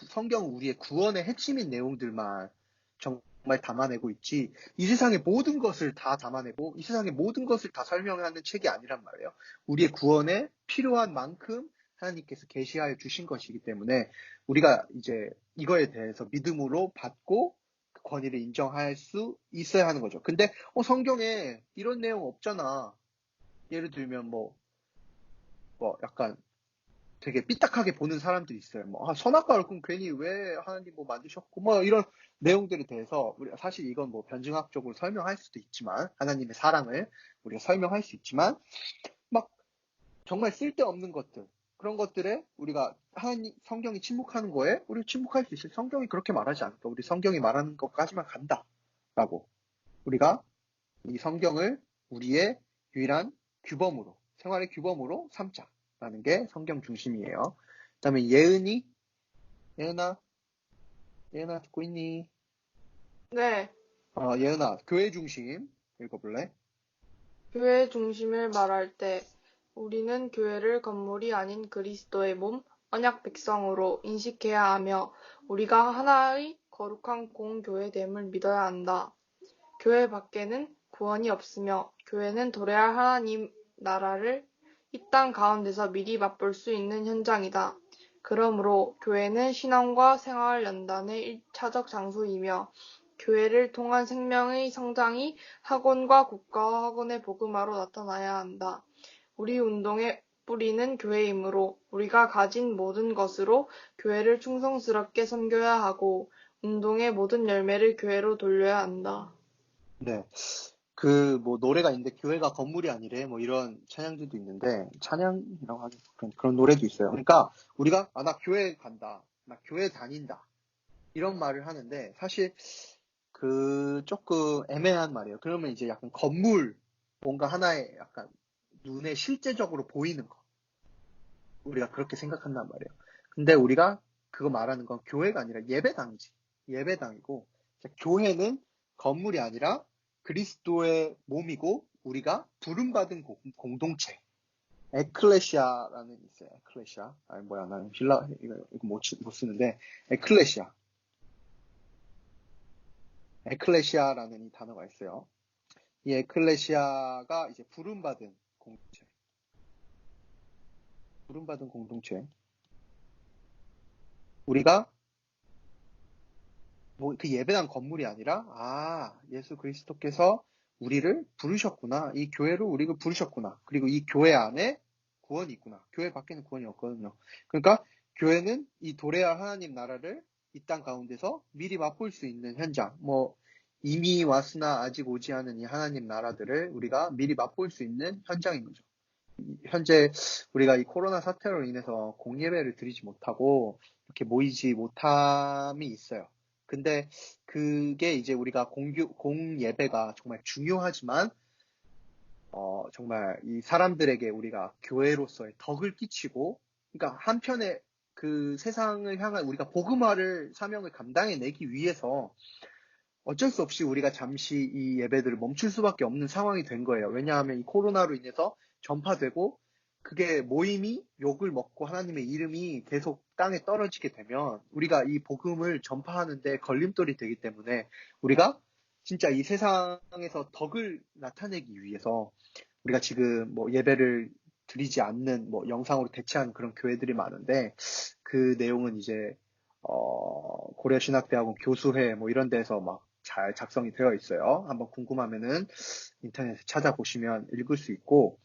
성경은 우리의 구원의 핵심인 내용들만 정말 담아내고 있지, 이 세상의 모든 것을 다 담아내고 이 세상의 모든 것을 다 설명하는 책이 아니란 말이에요. 우리의 구원에 필요한 만큼 하나님께서 계시하여 주신 것이기 때문에 우리가 이제 이거에 대해서 믿음으로 받고 그 권위를 인정할 수 있어야 하는 거죠. 근데 성경에 이런 내용 없잖아. 예를 들면 뭐 약간 되게 삐딱하게 보는 사람들이 있어요. 선악과를 그럼 괜히 왜 하나님 만드셨고, 이런 내용들에 대해서 우리가 사실 이건 변증학적으로 설명할 수도 있지만, 하나님의 사랑을 우리가 설명할 수 있지만, 막 정말 쓸데없는 것들, 그런 것들에 우리가 성경이 침묵하는 거에 우리 침묵할 수 있어요. 성경이 그렇게 말하지 않을까. 우리 성경이 말하는 것까지만 간다라고 우리가 이 성경을 우리의 유일한 규범으로, 생활의 규범으로 삼자라는 게 성경 중심이에요. 그 다음에 예은아 듣고 있니? 네, 예은아, 교회 중심 읽어볼래? 교회 중심을 말할 때 우리는 교회를 건물이 아닌 그리스도의 몸, 언약 백성으로 인식해야 하며, 우리가 하나의 거룩한 공교회됨을 믿어야 한다. 교회 밖에는 구원이 없으며, 교회는 도래할 하나님 나라를 이 땅 가운데서 미리 맛볼 수 있는 현장이다. 그러므로 교회는 신앙과 생활 연단의 1차적 장소이며, 교회를 통한 생명의 성장이 학원과 국가와 학원의 복음화로 나타나야 한다. 우리 운동의 뿌리는 교회이므로 우리가 가진 모든 것으로 교회를 충성스럽게 섬겨야 하고, 운동의 모든 열매를 교회로 돌려야 한다. 네. 노래가 있는데 교회가 건물이 아니래. 이런 찬양들도 있는데, 찬양이라고 하는 그런 노래도 있어요. 그러니까 우리가 나 교회 간다, 나 교회 다닌다, 이런 말을 하는데 사실 조금 애매한 말이에요. 그러면 이제 약간 건물, 뭔가 하나의 약간 눈에 실제적으로 보이는 거, 우리가 그렇게 생각한단 말이에요. 근데 우리가 그거 말하는 건 교회가 아니라 예배당이지. 예배당이고, 교회는 건물이 아니라 그리스도의 몸이고, 우리가 부름받은 공동체. 에클레시아라는 있어요. 에클레시아. 나는 이거 못 쓰는데, 에클레시아라는 이 단어가 있어요. 이 에클레시아가 이제 부름받은 공동체. 우리가 뭐 그 예배당 건물이 아니라 예수 그리스도께서 우리를 부르셨구나. 이 교회로 우리를 부르셨구나. 그리고 이 교회 안에 구원이 있구나. 교회 밖에는 구원이 없거든요. 그러니까 교회는 이 도래할 하나님 나라를 이 땅 가운데서 미리 맛볼 수 있는 현장. 뭐 이미 왔으나 아직 오지 않은 이 하나님 나라들을 우리가 미리 맛볼 수 있는 현장인 거죠. 현재 우리가 이 코로나 사태로 인해서 공예배를 드리지 못하고 이렇게 모이지 못함이 있어요. 근데 그게 이제 우리가 공예배가 정말 중요하지만 정말 이 사람들에게 우리가 교회로서의 덕을 끼치고, 그러니까 한편에 그 세상을 향한 우리가 복음화를 사명을 감당해내기 위해서 어쩔 수 없이 우리가 잠시 이 예배들을 멈출 수밖에 없는 상황이 된 거예요. 왜냐하면 이 코로나로 인해서 전파되고 그게 모임이 욕을 먹고 하나님의 이름이 계속 땅에 떨어지게 되면 우리가 이 복음을 전파하는데 걸림돌이 되기 때문에 우리가 진짜 이 세상에서 덕을 나타내기 위해서 우리가 지금 뭐 예배를 드리지 않는 뭐 영상으로 대체하는 그런 교회들이 많은데, 그 내용은 이제 고려신학대학원 교수회 뭐 이런 데서 막 잘 작성이 되어 있어요. 한번 궁금하면은 인터넷에 찾아보시면 읽을 수 있고,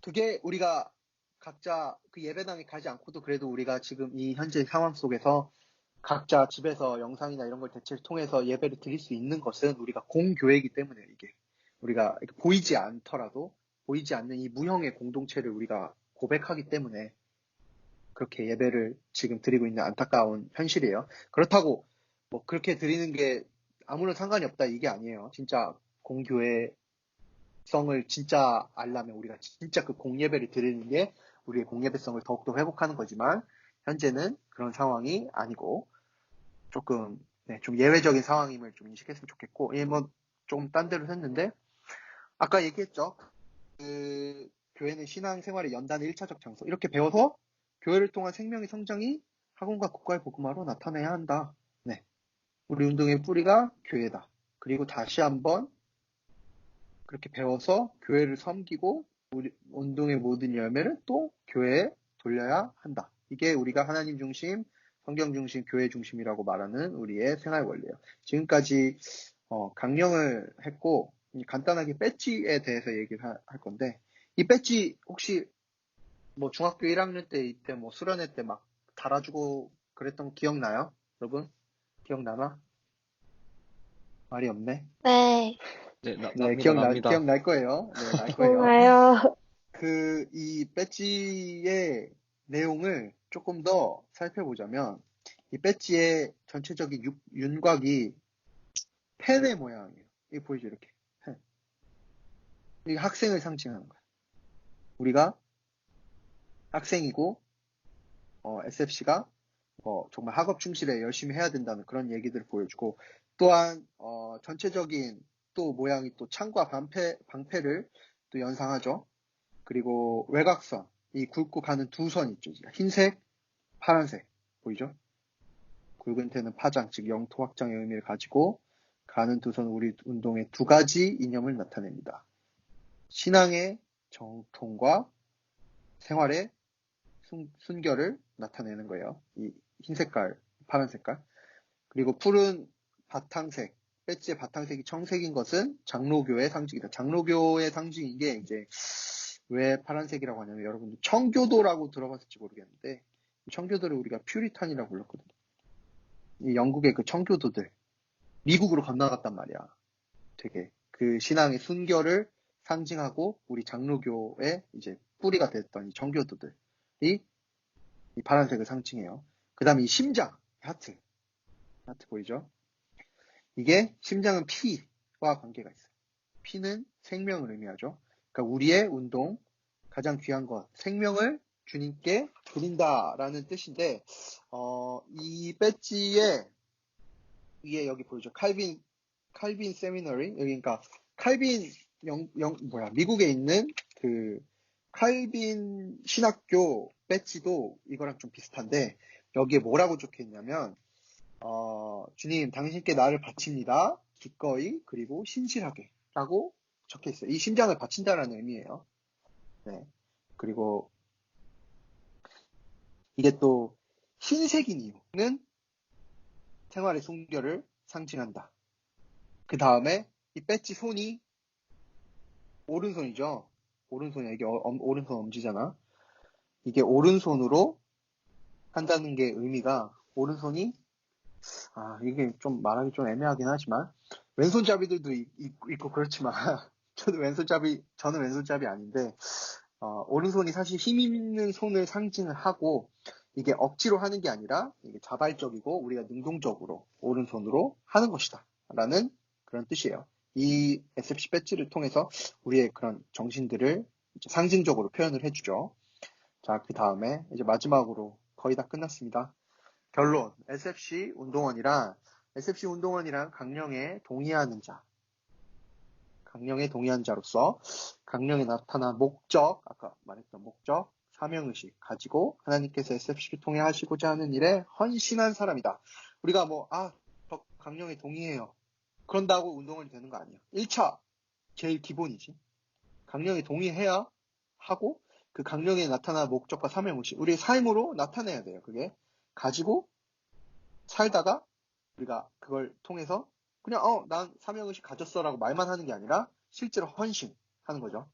그게 우리가 각자 그 예배당에 가지 않고도 그래도 우리가 지금 이 현재 상황 속에서 각자 집에서 영상이나 이런 걸 대체를 통해서 예배를 드릴 수 있는 것은 우리가 공교회이기 때문에, 이게 우리가 보이지 않더라도 보이지 않는 이 무형의 공동체를 우리가 고백하기 때문에 그렇게 예배를 지금 드리고 있는 안타까운 현실이에요. 그렇다고 뭐 그렇게 드리는 게 아무런 상관이 없다 이게 아니에요. 진짜 공교회성을 진짜 알려면 우리가 진짜 그 공예배를 드리는 게 우리의 공예배성을 더욱더 회복하는 거지만, 현재는 그런 상황이 아니고 조금 좀 예외적인 상황임을 좀 인식했으면 좋겠고, 뭐 좀 딴 데로 했는데 아까 얘기했죠. 그 교회는 신앙생활의 연단의 1차적 장소. 이렇게 배워서 교회를 통한 생명의 성장이 학원과 국가의 복음화로 나타나야 한다. 네. 우리 운동의 뿌리가 교회다. 그리고 다시 한번 그렇게 배워서 교회를 섬기고 우리 운동의 모든 열매를 또 교회에 돌려야 한다. 이게 우리가 하나님 중심, 성경 중심, 교회 중심이라고 말하는 우리의 생활 원리예요. 지금까지 강령을 했고, 간단하게 배지에 대해서 얘기를 할 건데, 이 배지 혹시 뭐 중학교 1학년 때 이때 뭐 수련회 때 막 달아주고 그랬던 거 기억나요? 여러분? 기억나나? 말이 없네. 네, 네, 네, 납니다. 기억날 거예요. 네, 날 거예요. 좋아요. 이 배지의 내용을 조금 더 살펴보자면, 이 배지의 전체적인 윤곽이 펜의 모양이에요. 이거 보이죠? 이렇게. 펜. 이게 학생을 상징하는 거예요. 우리가 학생이고, SFC가 정말 학업 충실에 열심히 해야 된다는 그런 얘기들을 보여주고, 또한 전체적인 또 모양이 또 창과 방패를 또 연상하죠. 그리고 외곽선, 이 굵고 가는 두 선 있죠. 흰색, 파란색 보이죠? 굵은 태는 파장, 즉 영토 확장의 의미를 가지고, 가는 두 선 우리 운동의 두 가지 이념을 나타냅니다. 신앙의 정통과 생활의 순결을 나타내는 거예요. 이 흰 색깔, 파란 색깔. 그리고 푸른 바탕색, 배지의 바탕색이 청색인 것은 장로교의 상징이다. 장로교의 상징인 게 이제 왜 파란색이라고 하냐면, 여러분들 청교도라고 들어봤을지 모르겠는데, 청교도를 우리가 퓨리탄이라고 불렀거든요. 이 영국의 그 청교도들, 미국으로 건너갔단 말이야. 되게 그 신앙의 순결을 상징하고 우리 장로교의 이제 뿌리가 됐던 이 청교도들이 이 파란색을 상징해요. 그 다음에 이 심장, 하트 보이죠? 이게 심장은 피와 관계가 있어요. 피는 생명을 의미하죠. 그러니까 우리의 운동, 가장 귀한 것, 생명을 주님께 드린다라는 뜻인데, 이 배지에 위에 여기 보이죠? 칼빈 세미너리, 여기 그러니까 칼빈 미국에 있는 그 칼빈 신학교 배지도 이거랑 좀 비슷한데, 여기에 뭐라고 적혀 있냐면, 주님, 당신께 나를 바칩니다. 기꺼이, 그리고 신실하게. 라고 적혀 있어요. 이 심장을 바친다라는 의미예요. 네. 그리고, 이게 또 흰색인 이유는 생활의 순결을 상징한다. 그 다음에 이 배지 손이 오른손이죠. 오른손이야. 이게 오른손 엄지잖아. 이게 오른손으로 한다는 게 의미가 오른손이 이게 좀 말하기 좀 애매하긴 하지만 왼손잡이들도 있고 그렇지만 저는 왼손잡이 아닌데 오른손이 사실 힘 있는 손을 상징을 하고 이게 억지로 하는 게 아니라 이게 자발적이고 우리가 능동적으로 오른손으로 하는 것이다 라는 그런 뜻이에요. 이 SFC 배지를 통해서 우리의 그런 정신들을 이제 상징적으로 표현을 해주죠. 자, 그 다음에 이제 마지막으로 거의 다 끝났습니다. 결론. SFC 운동원이란 강령에 동의하는 자로서 강령에 나타난 목적, 아까 말했던 목적, 사명의식 가지고 하나님께서 SFC를 통해 하시고자 하는 일에 헌신한 사람이다. 우리가 저 강령에 동의해요. 그런다고 운동원이 되는 거 아니야. 1차, 제일 기본이지. 강령에 동의해야 하고 그 강령에 나타난 목적과 사명의식, 우리의 삶으로 나타내야 돼요. 그게 가지고 살다가 우리가 그걸 통해서 그냥 난 사명의식 가졌어라고 말만 하는 게 아니라 실제로 헌신하는 거죠.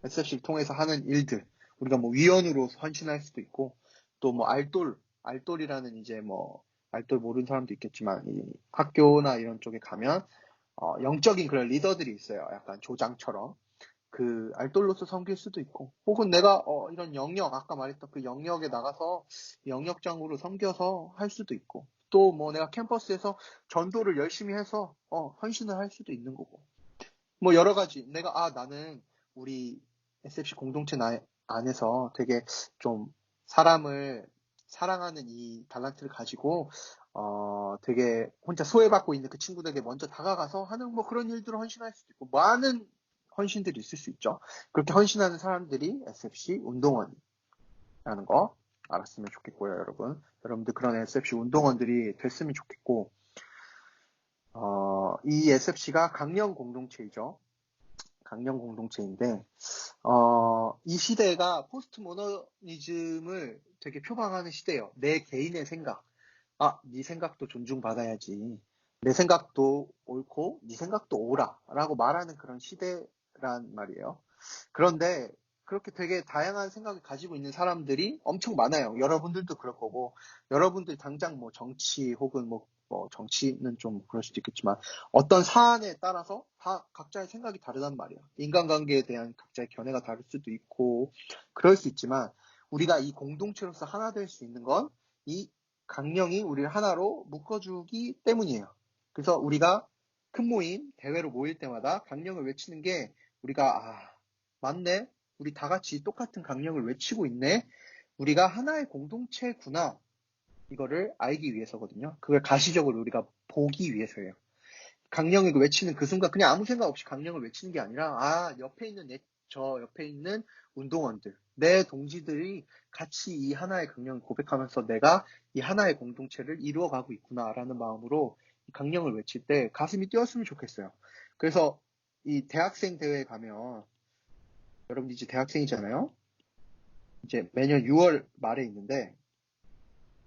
SFC를 통해서 하는 일들, 우리가 위원으로 헌신할 수도 있고 또 알돌이라는 이제 알돌 모르는 사람도 있겠지만 이 학교나 이런 쪽에 가면 영적인 그런 리더들이 있어요. 약간 조장처럼. 그 알돌로서 섬길 수도 있고 혹은 내가 이런 영역, 아까 말했던 그 영역에 나가서 영역장으로 섬겨서 할 수도 있고 또 내가 캠퍼스에서 전도를 열심히 해서 헌신을 할 수도 있는 거고 여러 가지 내가 나는 우리 SFC 공동체 안에서 되게 좀 사람을 사랑하는 이 달란트를 가지고 되게 혼자 소외받고 있는 그 친구들에게 먼저 다가가서 하는 그런 일들을 헌신할 수도 있고 많은 헌신들이 있을 수 있죠. 그렇게 헌신하는 사람들이 SFC 운동원이라는 거 알았으면 좋겠고요, 여러분. 여러분들 그런 SFC 운동원들이 됐으면 좋겠고, 이 SFC가 강령 공동체이죠. 강령 공동체인데, 이 시대가 포스트 모더니즘을 되게 표방하는 시대예요. 내 개인의 생각. 네 생각도 존중받아야지. 내 생각도 옳고, 네 생각도 옳아. 라고 말하는 그런 시대란 말이에요. 그런데, 그렇게 되게 다양한 생각을 가지고 있는 사람들이 엄청 많아요. 여러분들도 그럴 거고, 여러분들 당장 정치 혹은 정치는 좀 그럴 수도 있겠지만, 어떤 사안에 따라서 다 각자의 생각이 다르단 말이에요. 인간관계에 대한 각자의 견해가 다를 수도 있고, 그럴 수 있지만, 우리가 이 공동체로서 하나 될 수 있는 건, 이 강령이 우리를 하나로 묶어주기 때문이에요. 그래서 우리가 큰 모임, 대회로 모일 때마다 강령을 외치는 게, 우리가, 맞네? 우리 다 같이 똑같은 강령을 외치고 있네? 우리가 하나의 공동체구나. 이거를 알기 위해서거든요. 그걸 가시적으로 우리가 보기 위해서예요. 강령을 외치는 그 순간 그냥 아무 생각 없이 강령을 외치는 게 아니라 저 옆에 있는 운동원들, 내 동지들이 같이 이 하나의 강령을 고백하면서 내가 이 하나의 공동체를 이루어가고 있구나라는 마음으로 이 강령을 외칠 때 가슴이 뛰었으면 좋겠어요. 그래서 이 대학생 대회에 가면 여러분 이제 대학생이잖아요. 이제 매년 6월 말에 있는데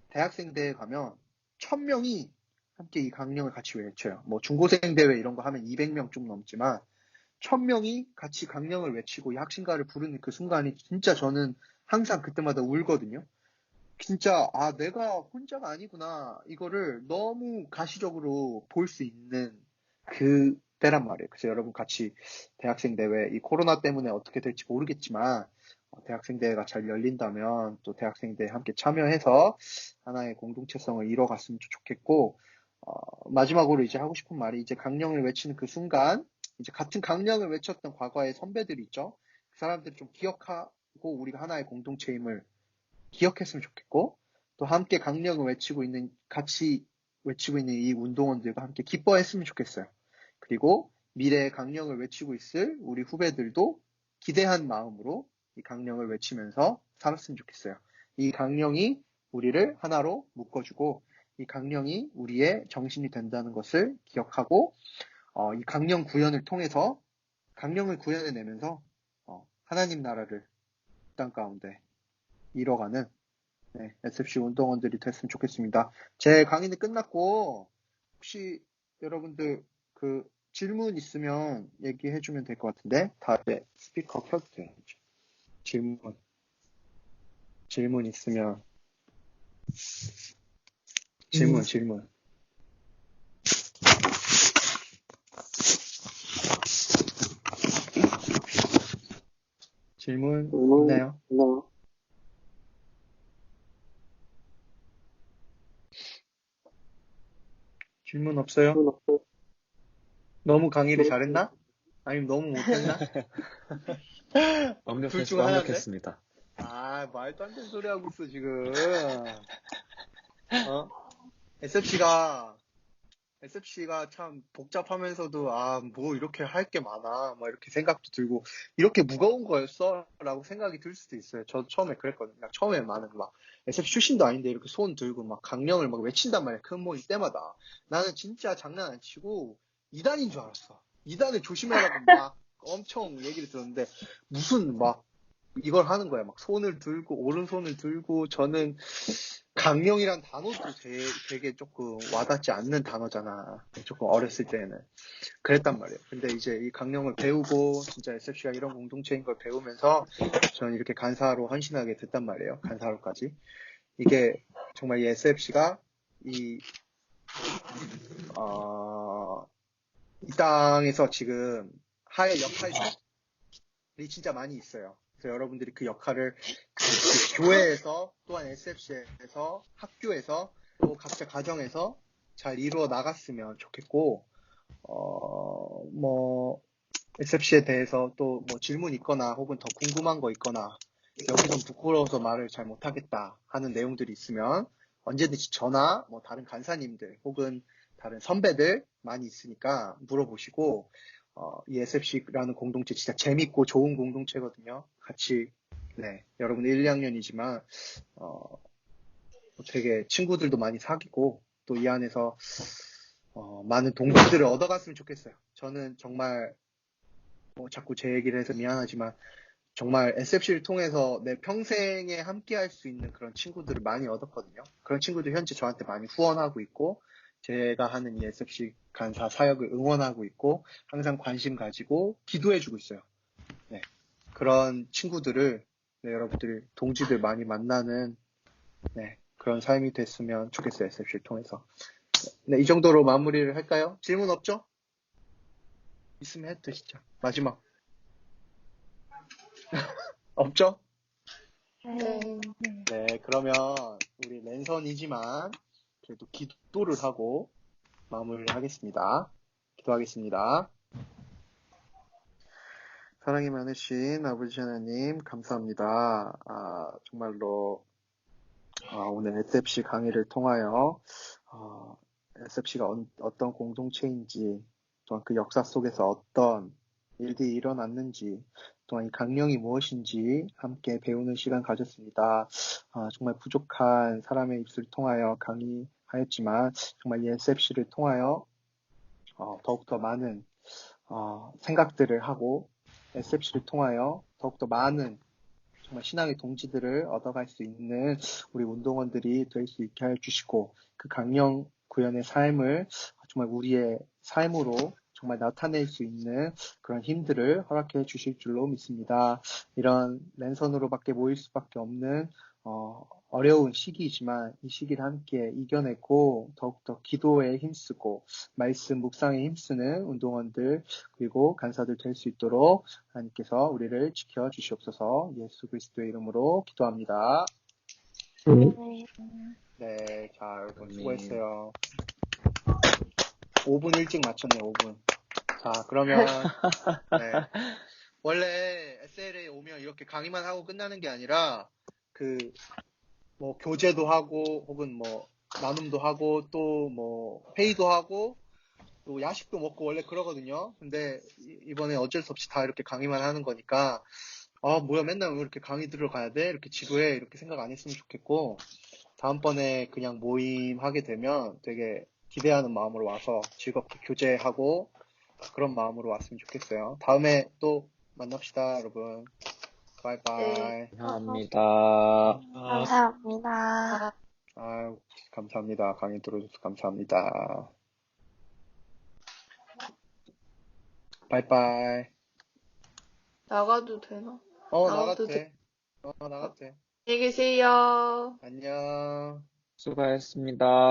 대학생 대회에 가면 1000명이 함께 이 강령을 같이 외쳐요. 중고생 대회 이런 거 하면 200명 좀 넘지만 1000명이 같이 강령을 외치고 이 학신가를 부르는 그 순간이 진짜 저는 항상 그때마다 울거든요. 진짜 내가 혼자가 아니구나. 이거를 너무 가시적으로 볼 수 있는 그때란 말이에요. 그래서 여러분 같이 대학생 대회, 이 코로나 때문에 어떻게 될지 모르겠지만 대학생 대회가 잘 열린다면 또 대학생 대회에 함께 참여해서 하나의 공동체성을 이뤄갔으면 좋겠고 마지막으로 이제 하고 싶은 말이 이제 강령을 외치는 그 순간 이제 같은 강령을 외쳤던 과거의 선배들이 있죠. 그 사람들을 좀 기억하고 우리가 하나의 공동체임을 기억했으면 좋겠고 또 함께 강령을 같이 외치고 있는 이 운동원들과 함께 기뻐했으면 좋겠어요. 그리고 미래의 강령을 외치고 있을 우리 후배들도 기대한 마음으로 이 강령을 외치면서 살았으면 좋겠어요. 이 강령이 우리를 하나로 묶어주고 이 강령이 우리의 정신이 된다는 것을 기억하고 이 강령 구현을 통해서 강령을 구현해내면서 하나님 나라를 땅 가운데 이뤄가는 네, SFC 운동원들이 됐으면 좋겠습니다. 제 강의는 끝났고, 혹시 여러분들 그 질문 있으면 얘기해주면 될 것 같은데, 다음에 스피커 켜도 돼요. 질문 있으면, 질문. 질문 있나요? 질문 없어요? 너무 강의를 잘했나? 아니면 너무 못했나? 둘 중 하나인데? 완벽했습니다. 아, 말도 안 되는 소리 하고 있어, 지금. SFC가 참 복잡하면서도, 뭐 이렇게 할 게 많아. 막 이렇게 생각도 들고, 이렇게 무거운 거였어? 라고 생각이 들 수도 있어요. 저도 처음에 그랬거든요. 처음에 SFC 출신도 아닌데 이렇게 손 들고 막 강령을 막 외친단 말이야. 큰 모임 때마다. 나는 진짜 장난 안 치고 2단인 줄 알았어. 2단을 조심하라고 막 엄청 얘기를 들었는데, 무슨 막 이걸 하는 거야. 막 손을 들고, 오른손을 들고, 저는 강령이란 단어도 되게 조금 와닿지 않는 단어잖아. 조금 어렸을 때는. 그랬단 말이에요. 근데 이제 이 강령을 배우고, 진짜 SFC가 이런 공동체인 걸 배우면서, 저는 이렇게 간사로 헌신하게 됐단 말이에요. 간사로까지. 이게 정말 이 SFC가 이 땅에서 지금 하의 역할들이 진짜 많이 있어요. 그래서 여러분들이 그 역할을 그 교회에서, 또한 SFC에서, 학교에서, 또 각자 가정에서 잘 이루어 나갔으면 좋겠고, SFC에 대해서 또 뭐 질문 있거나 혹은 더 궁금한 거 있거나 여기선 부끄러워서 말을 잘 못하겠다 하는 내용들이 있으면 언제든지 저나 뭐 다른 간사님들 혹은 다른 선배들 많이 있으니까 물어보시고, 이 SFC라는 공동체 진짜 재밌고 좋은 공동체거든요. 같이, 네, 여러분 1, 2학년이지만, 되게 친구들도 많이 사귀고, 또 이 안에서, 많은 동기들을 얻어갔으면 좋겠어요. 저는 정말, 자꾸 제 얘기를 해서 미안하지만, 정말 SFC를 통해서 내 평생에 함께 할 수 있는 그런 친구들을 많이 얻었거든요. 그런 친구들 현재 저한테 많이 후원하고 있고, 제가 하는 이 SFC 간사 사역을 응원하고 있고, 항상 관심 가지고 기도해주고 있어요. 네. 그런 친구들을, 네, 여러분들, 동지들 많이 만나는, 네, 그런 삶이 됐으면 좋겠어요. SFC를 통해서. 네, 이 정도로 마무리를 할까요? 질문 없죠? 있으면 해도 되시죠. 마지막. 없죠? 네, 그러면 우리 랜선이지만 그래도 기도를 하고 마무리를 하겠습니다. 기도하겠습니다. 사랑이 많으신 아버지 하나님, 감사합니다. 정말로 오늘 SFC 강의를 통하여 SFC가 어떤 공동체인지, 또한 그 역사 속에서 어떤 일들이 일어났는지, 또한 이 강령이 무엇인지 함께 배우는 시간 가졌습니다. 정말 부족한 사람의 입술을 통하여 강의하였지만 정말 이 SFC를 통하여 더욱더 많은 생각들을 하고, SFC를 통하여 더욱더 많은 정말 신앙의 동지들을 얻어갈 수 있는 우리 운동원들이 될 수 있게 해주시고, 그 강령 구현의 삶을 정말 우리의 삶으로 정말 나타낼 수 있는 그런 힘들을 허락해 주실 줄로 믿습니다. 이런 랜선으로밖에 모일 수밖에 없는 어려운 시기이지만 이 시기를 함께 이겨내고 더욱더 기도에 힘쓰고 말씀 묵상에 힘쓰는 운동원들 그리고 간사들 될 수 있도록 하나님께서 우리를 지켜주시옵소서. 예수 그리스도의 이름으로 기도합니다. 네, 자 여러분 수고했어요. 5분 일찍 맞췄네요. 5분. 자, 그러면 네. 원래 SL에 오면 이렇게 강의만 하고 끝나는 게 아니라 뭐 교제도 하고 혹은 뭐 나눔도 하고 또 뭐 회의도 하고 또 야식도 먹고 원래 그러거든요. 근데 이번에 어쩔 수 없이 다 이렇게 강의만 하는 거니까 뭐야 맨날 왜 이렇게 강의 들어가야 돼? 이렇게 지루해? 이렇게 생각 안 했으면 좋겠고, 다음번에 그냥 모임 하게 되면 되게 기대하는 마음으로 와서 즐겁게 교제하고 그런 마음으로 왔으면 좋겠어요. 다음에 또 만납시다, 여러분. 바이바이. 감사합니다. 감사합니다. 아, 감사합니다. 강의 들어줘서 감사합니다. 바이바이. 나가도 되나? 나가도 돼. 나가도 돼. 안녕히 계세요. 안녕. 수고하셨습니다.